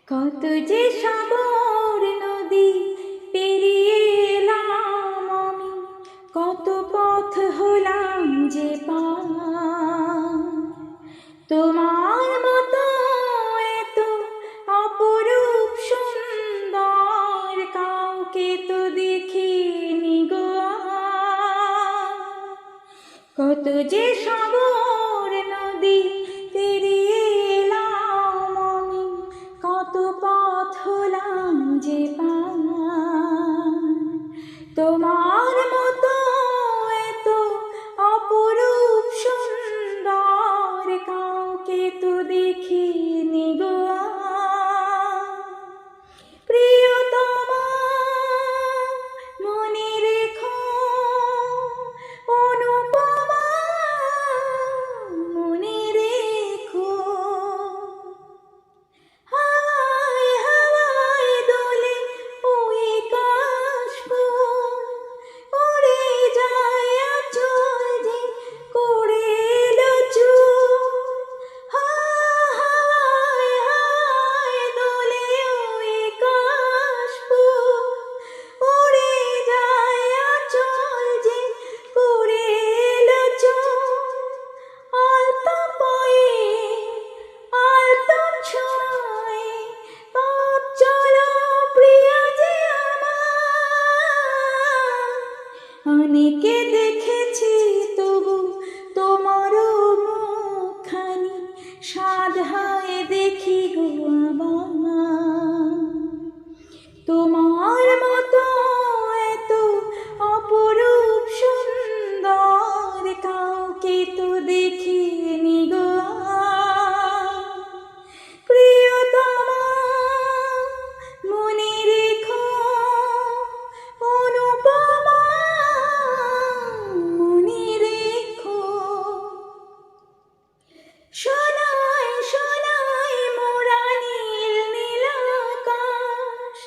কত যে সাগর নদী পেরিয়ে এলাম আমি, কত পথ হলাম যে পার। তোমার মতো এত অপরূপ সুন্দর কাউকে তো দেখিনি গো আর। কত যে সাগর নদী পেরিয়ে এলাম আমি, কত পথ হলাম যে পার। তোমার মতো এত অপরূপ সুন্দর কাউকে তো দেখিনি গো আর। প্রিয়তমা মনে রেখো, অনুপমা মনে রেখো, হাওয়ায় হাওয়ায় দোলে ওই কাশফুল, উড়ে যায় আঁচল যে করে এলো চুল। হাওয়ায় হাওয়ায় দোলে ওই কাশফুল, উড়ে যায় আঁচল যে করে এলো চুল। আলতো পায়ে আলতো ছোঁয়ায় পথ চলো প্রিয়া যে আমার। অনেকে দেখেছি তবু তোমারও মুখখানি, সাধ হয় দেখি গো আমার। তোমার মতো এত অপরূপ সুন্দর কাউকে তো দেখিনি গো আর। প্রিয়তমা মনে রেখো, অনুপমা মনে রেখো। সোনায় সোনায় মোরা নীল নীল আকাশ,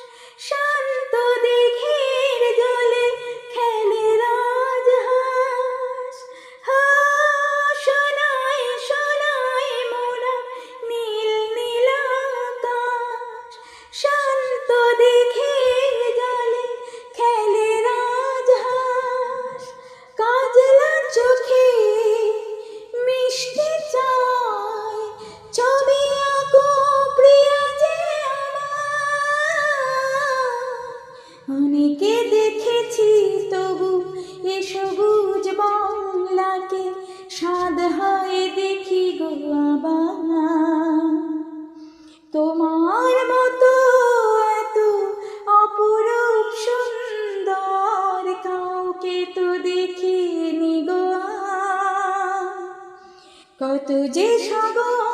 শান্ত দিঘির জলে খেলে রাজহাঁস। সোনায় সোনায় মোরা নীল নীল আকাশ, শান্ত দিঘির জলে খেলে রাজহাঁস। কাজলা চোখে মিষ্টি চায় ছবি আঁকো প্রিয়া যে আমার। অনেকে দেখেছি তবু এ সবুজ বাংলাকে, সাধ হয় দেখি গো আবার। তোমার মতো এত অপরূপ সুন্দর কাউকে তো দেখিনি গো আর। কত যে সাগর